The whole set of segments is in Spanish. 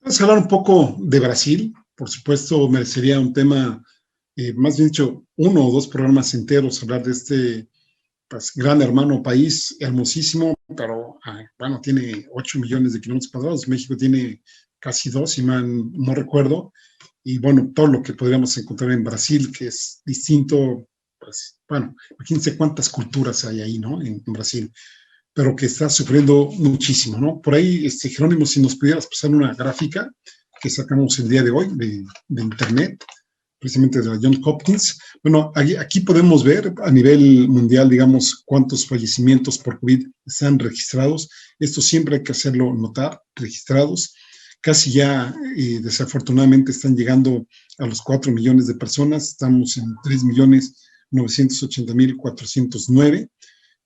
Vamos a hablar un poco de Brasil. Por supuesto, merecería un tema, más bien dicho, uno o dos programas enteros, hablar de este pues, gran hermano país, hermosísimo, pero bueno, tiene 8 millones de kilómetros cuadrados. México tiene casi 2, si mal no recuerdo. Y bueno, todo lo que podríamos encontrar en Brasil, que es distinto, pues bueno, imagínense cuántas culturas hay ahí, ¿no? En Brasil, pero que está sufriendo muchísimo, ¿no? Por ahí, Jerónimo, si nos pudieras pasar una gráfica que sacamos el día de hoy de internet, precisamente de la Johns Hopkins. Bueno, aquí podemos ver a nivel mundial, digamos, cuántos fallecimientos por COVID están registrados. Esto siempre hay que hacerlo notar, registrados. Casi ya, desafortunadamente, están llegando a los 4 millones de personas. Estamos en 3.980.409.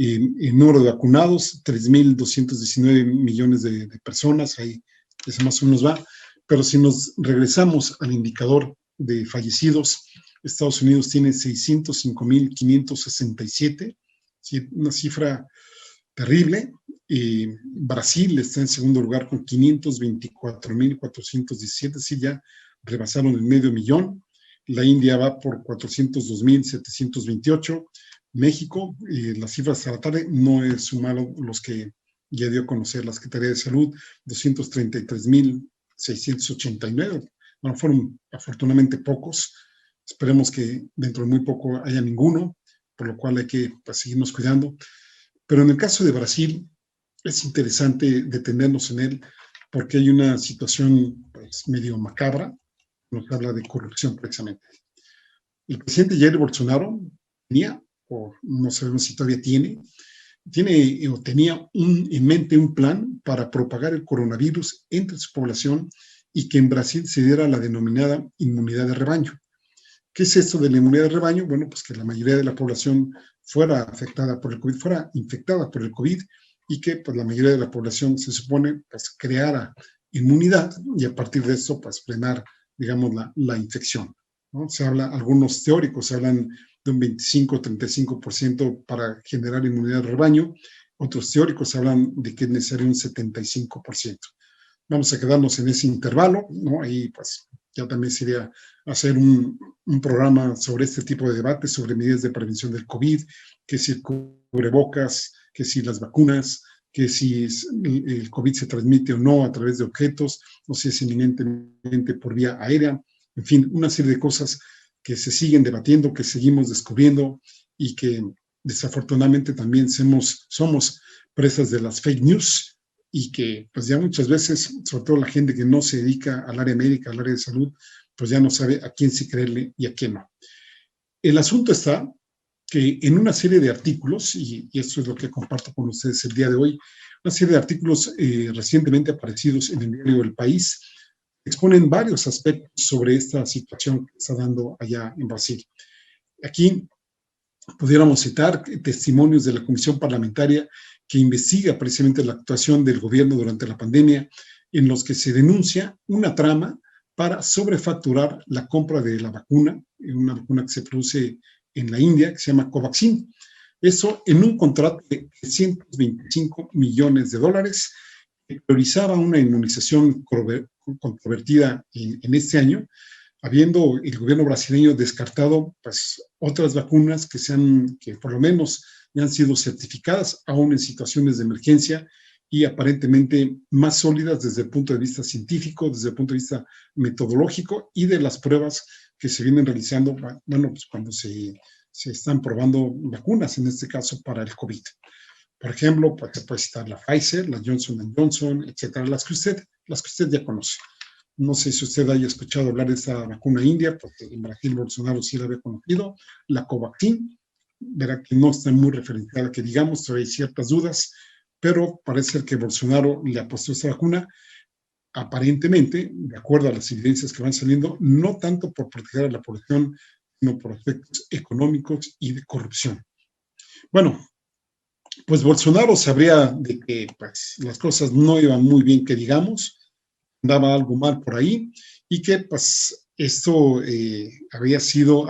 El número de vacunados, 3.219 millones de personas, ahí eso más o menos va. Pero si nos regresamos al indicador de fallecidos, Estados Unidos tiene 605.567, una cifra terrible. Brasil está en segundo lugar con 524.417, sí, ya rebasaron el medio millón. La India va por 402.728. México, las cifras a la tarde, no he sumado los que ya dio a conocer la Secretaría de Salud, 233.689. Bueno, fueron afortunadamente pocos. Esperemos que dentro de muy poco haya ninguno, por lo cual hay que pues, seguirnos cuidando. Pero en el caso de Brasil, es interesante detenernos en él porque hay una situación pues, medio macabra, nos habla de corrupción precisamente. El presidente Jair Bolsonaro tenía, o no sabemos si todavía tiene o tenía en mente un plan para propagar el coronavirus entre su población y que en Brasil se diera la denominada inmunidad de rebaño. ¿Qué es esto de la inmunidad de rebaño? Bueno, pues que la mayoría de la población fuera afectada por el COVID, fuera infectada por el COVID y que pues la mayoría de la población se supone pues creara inmunidad y a partir de eso pues frenar, digamos, la infección, ¿no? Se habla, algunos teóricos hablan de un 25-35% para generar inmunidad de rebaño, otros teóricos hablan de que es necesario un 75%. Vamos a quedarnos en ese intervalo, ¿no? Ahí pues ya también sería hacer un programa sobre este tipo de debates, sobre medidas de prevención del COVID, que si el cubrebocas, que si las vacunas, que si el COVID se transmite o no a través de objetos, o si es eminentemente por vía aérea, en fin, una serie de cosas que se siguen debatiendo, que seguimos descubriendo y que desafortunadamente también somos presas de las fake news y que pues ya muchas veces, sobre todo la gente que no se dedica al área médica, al área de salud, pues ya no sabe a quién sí creerle y a quién no. El asunto está que en una serie de artículos, y esto es lo que comparto con ustedes el día de hoy, una serie de artículos recientemente aparecidos en el diario El País, exponen varios aspectos sobre esta situación que está dando allá en Brasil. Aquí pudiéramos citar testimonios de la Comisión Parlamentaria que investiga precisamente la actuación del gobierno durante la pandemia, en los que se denuncia una trama para sobrefacturar la compra de la vacuna, una vacuna que se produce en la India, que se llama Covaxin. Eso en un contrato de $325 millones, que priorizaba una inmunización controvertida en este año, habiendo el gobierno brasileño descartado pues, otras vacunas que por lo menos ya han sido certificadas aún en situaciones de emergencia y aparentemente más sólidas desde el punto de vista científico, desde el punto de vista metodológico y de las pruebas que se vienen realizando, bueno, pues cuando se están probando vacunas, en este caso para el COVID. Por ejemplo, pues se puede citar la Pfizer, la Johnson & Johnson, etcétera, las que usted ya conoce. No sé si usted haya escuchado hablar de esta vacuna india, porque en Brasil Bolsonaro sí la había conocido, la Covaxin, verá que no está muy referenciada, que digamos, todavía hay ciertas dudas, pero parece ser que Bolsonaro le apostó a esta vacuna, aparentemente, de acuerdo a las evidencias que van saliendo, no tanto por proteger a la población, sino por aspectos económicos y de corrupción. Bueno, pues Bolsonaro sabría de que pues, las cosas no iban muy bien, que digamos, andaba algo mal por ahí y que pues esto habría sido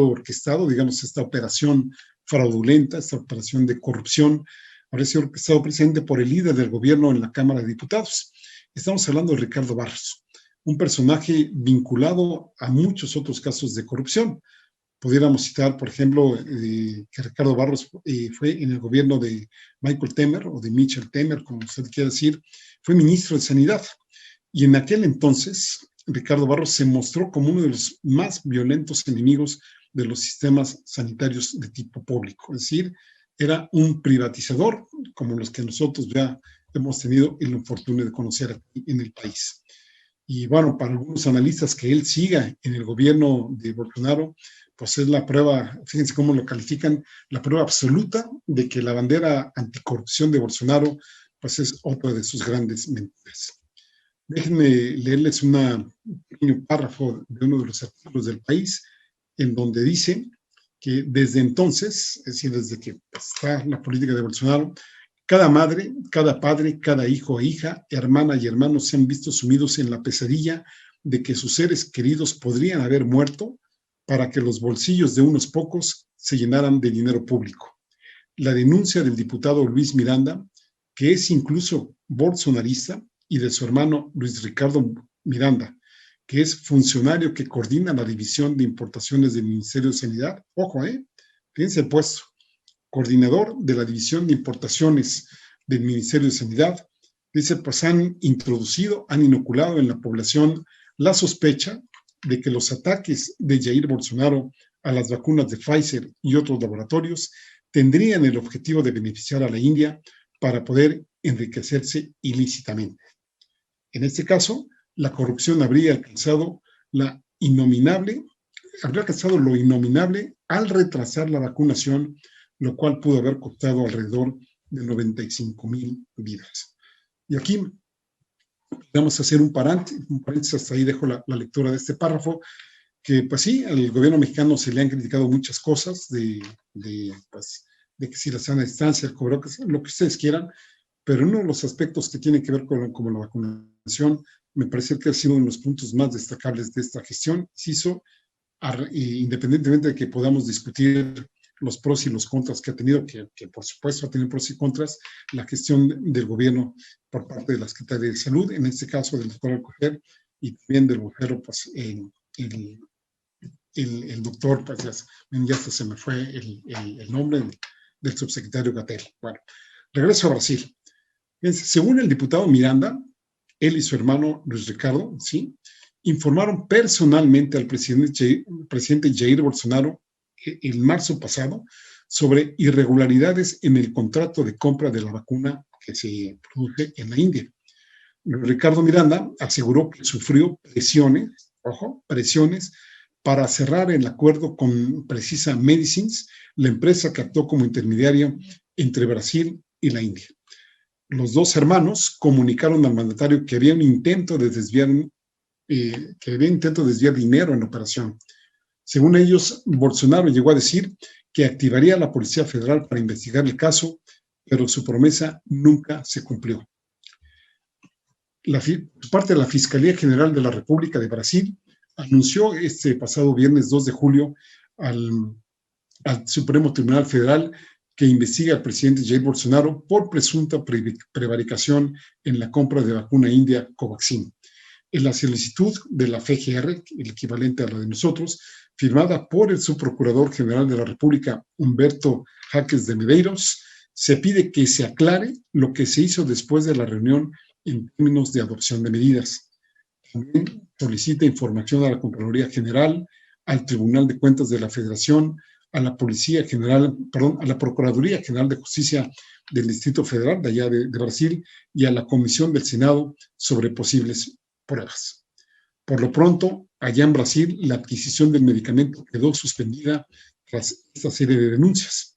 orquestado, digamos, esta operación fraudulenta, esta operación de corrupción, habría sido orquestado precisamente por el líder del gobierno en la Cámara de Diputados. Estamos hablando de Ricardo Barros. un personaje vinculado a muchos otros casos de corrupción. Pudiéramos citar, por ejemplo, que Ricardo Barros fue en el gobierno de Michael Temer o de Michel Temer, como usted quiera decir, fue ministro de Sanidad. Y en aquel entonces, Ricardo Barros se mostró como uno de los más violentos enemigos de los sistemas sanitarios de tipo público. Es decir, era un privatizador, como los que nosotros ya hemos tenido el infortunio de conocer aquí en el país. Y bueno, para algunos analistas que él siga en el gobierno de Bolsonaro, pues es la prueba, fíjense cómo lo califican, la prueba absoluta de que la bandera anticorrupción de Bolsonaro, pues es otra de sus grandes mentiras. Déjenme leerles un pequeño párrafo de uno de los artículos del País, en donde dice que desde entonces, es decir, desde que está la política de Bolsonaro, cada madre, cada padre, cada hijo e hija, hermana y hermano se han visto sumidos en la pesadilla de que sus seres queridos podrían haber muerto para que los bolsillos de unos pocos se llenaran de dinero público. La denuncia del diputado Luis Miranda, que es incluso bolsonarista, y de su hermano Luis Ricardo Miranda, que es funcionario que coordina la división de importaciones del Ministerio de Sanidad. Ojo, fíjense el puesto, coordinador de la división de importaciones del Ministerio de Sanidad. Dice, pues han inoculado en la población la sospecha de que los ataques de Jair Bolsonaro a las vacunas de Pfizer y otros laboratorios tendrían el objetivo de beneficiar a la India para poder enriquecerse ilícitamente. En este caso, la corrupción habría alcanzado lo innominable al retrasar la vacunación, lo cual pudo haber costado alrededor de 95,000 vidas. Y aquí vamos a hacer un paréntesis, hasta ahí dejo la lectura de este párrafo, que pues sí, al gobierno mexicano se le han criticado muchas cosas, de que si la sana distancia, el cobro, lo que ustedes quieran, pero uno de los aspectos que tiene que ver con la vacunación, me parece que ha sido uno de los puntos más destacables de esta gestión. Se hizo, independientemente de que podamos discutir los pros y los contras que ha tenido, que por supuesto ha tenido pros y contras, la gestión del gobierno por parte de la Secretaría de Salud, en este caso del doctor Alcocer, y también del vocero, pues el doctor, pues ya hasta se me fue el nombre del subsecretario Gatell. Bueno, regreso a Brasil. Según el diputado Miranda, él y su hermano Luis Ricardo, ¿sí?, informaron personalmente al presidente Jair Bolsonaro en marzo pasado sobre irregularidades en el contrato de compra de la vacuna que se produce en la India. Ricardo Miranda aseguró que sufrió presiones para cerrar el acuerdo con Precisa Medicines, la empresa que actuó como intermediario entre Brasil y la India. Los dos hermanos comunicaron al mandatario que había un intento de desviar dinero en la operación. Según ellos, Bolsonaro llegó a decir que activaría a la Policía Federal para investigar el caso, pero su promesa nunca se cumplió. Parte de la Fiscalía General de la República de Brasil anunció este pasado viernes 2 de julio al Supremo Tribunal Federal que investiga al presidente Jair Bolsonaro por presunta prevaricación en la compra de vacuna india Covaxin. En la solicitud de la FGR, el equivalente a la de nosotros, firmada por el subprocurador general de la República, Humberto Jaques de Medeiros, se pide que se aclare lo que se hizo después de la reunión en términos de adopción de medidas. También solicita información a la Contraloría General, al Tribunal de Cuentas de la Federación, a la Procuraduría General de Justicia del Distrito Federal de allá de Brasil y a la Comisión del Senado sobre posibles pruebas. Por lo pronto, allá en Brasil, la adquisición del medicamento quedó suspendida tras esta serie de denuncias.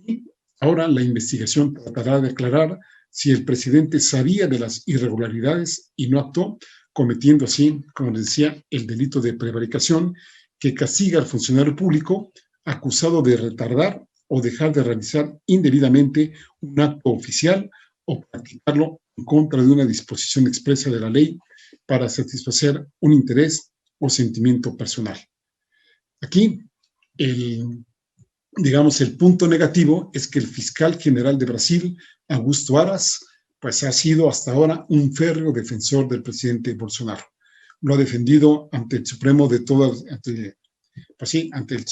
Y ahora la investigación tratará de aclarar si el presidente sabía de las irregularidades y no actuó, cometiendo así, como les decía, el delito de prevaricación que castiga al funcionario público acusado de retardar o dejar de realizar indebidamente un acto oficial o practicarlo en contra de una disposición expresa de la ley para satisfacer un interés o sentimiento personal. Aquí, el punto negativo es que el fiscal general de Brasil, Augusto Aras, pues ha sido hasta ahora un férreo defensor del presidente Bolsonaro. lo ha defendido ante el Supremo de todas, pues sí, ante el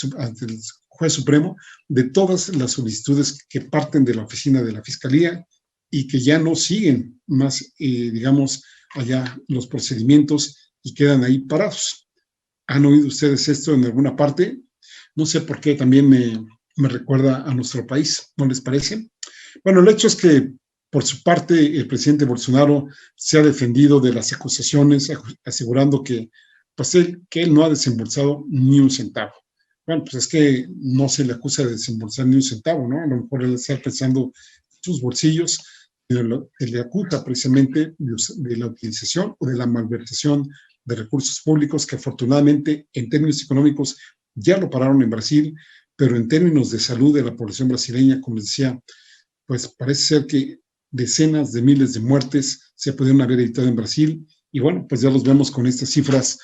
juez supremo, de todas las solicitudes que parten de la oficina de la Fiscalía y que ya no siguen más, digamos, allá los procedimientos y quedan ahí parados. ¿Han oído ustedes esto en alguna parte? No sé por qué también me recuerda a nuestro país, ¿no les parece? Bueno, el hecho es que por su parte el presidente Bolsonaro se ha defendido de las acusaciones, asegurando que, pues que él no ha desembolsado ni un centavo. Bueno, pues es que no se le acusa de desembolsar ni un centavo, ¿no? A lo mejor él está pensando en sus bolsillos, que le acusa precisamente de la utilización o de la malversación de recursos públicos, que afortunadamente en términos económicos ya lo pararon en Brasil, pero en términos de salud de la población brasileña, como decía, pues parece ser que decenas de miles de muertes se pudieron haber evitado en Brasil, y bueno, pues ya los vemos con estas cifras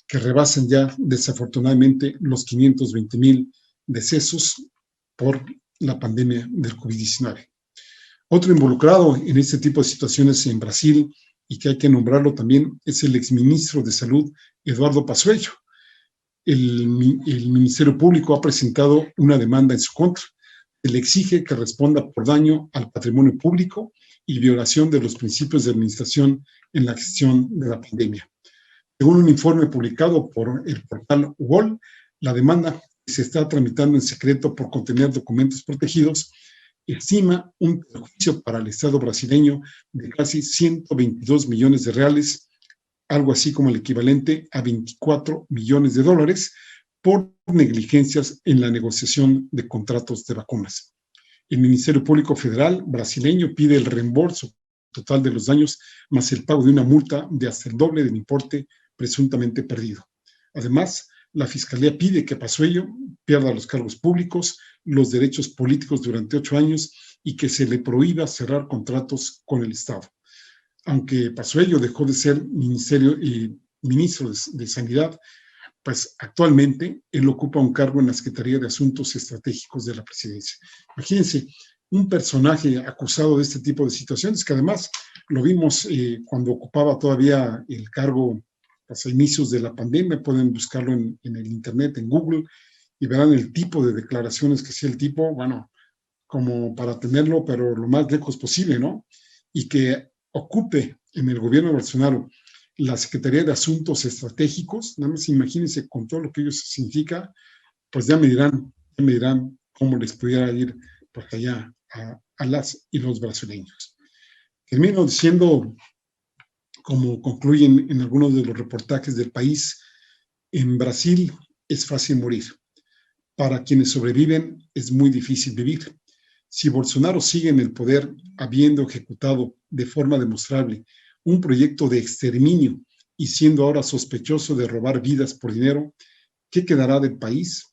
que rebasan ya desafortunadamente los 520,000 decesos por la pandemia del COVID-19. Otro involucrado en este tipo de situaciones en Brasil, y que hay que nombrarlo también, es el exministro de Salud, Eduardo Pazuello. El Ministerio Público ha presentado una demanda en su contra. Se le exige que responda por daño al patrimonio público y violación de los principios de administración en la gestión de la pandemia. Según un informe publicado por el portal UOL, la demanda se está tramitando en secreto por contener documentos protegidos, estima un perjuicio para el Estado brasileño de casi 122 millones de reales, algo así como el equivalente a 24 millones de dólares, por negligencias en la negociación de contratos de vacunas. El Ministerio Público Federal brasileño pide el reembolso total de los daños, más el pago de una multa de hasta el doble del importe presuntamente perdido. Además, la Fiscalía pide que Pazuello pierda los cargos públicos, los derechos políticos durante 8 años y que se le prohíba cerrar contratos con el Estado. Aunque Pazuello dejó de ser ministro de Sanidad, pues actualmente él ocupa un cargo en la Secretaría de Asuntos Estratégicos de la Presidencia. Imagínense, un personaje acusado de este tipo de situaciones, que además lo vimos cuando ocupaba todavía el cargo pues, a inicios de la pandemia. Pueden buscarlo en el internet, en Google, y verán el tipo de declaraciones que hacía el tipo, bueno, como para tenerlo, pero lo más lejos posible, ¿no? Y que ocupe en el gobierno de Bolsonaro la Secretaría de Asuntos Estratégicos, nada más imagínense con todo lo que ello significa, pues ya me dirán cómo les pudiera ir por allá a las y los brasileños. Termino diciendo, como concluyen en algunos de los reportajes del país, en Brasil es fácil morir. Para quienes sobreviven es muy difícil vivir. Si Bolsonaro sigue en el poder, habiendo ejecutado de forma demostrable un proyecto de exterminio y siendo ahora sospechoso de robar vidas por dinero, ¿qué quedará del país?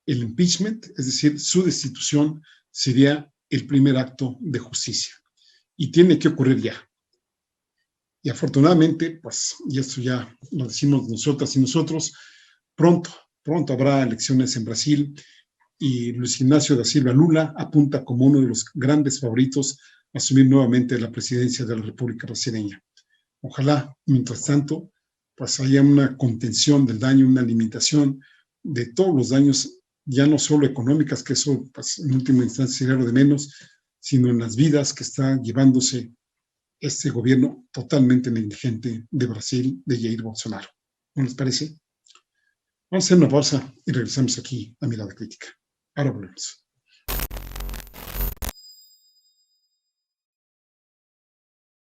El impeachment, es decir, su destitución, sería el primer acto de justicia. Y tiene que ocurrir ya. Y afortunadamente, pues, y esto ya lo decimos nosotras y nosotros, pronto habrá elecciones en Brasil, y Luis Ignacio da Silva Lula apunta como uno de los grandes favoritos a asumir nuevamente la presidencia de la República Brasileña. Ojalá, mientras tanto, pues haya una contención del daño, una limitación de todos los daños, ya no solo económicas, que eso pues, en última instancia sería lo de menos, sino en las vidas que está llevándose este gobierno totalmente negligente de Brasil, de Jair Bolsonaro. ¿No les parece? Vamos a hacer una pausa y regresamos aquí a Mirada Crítica. Ahora volvemos.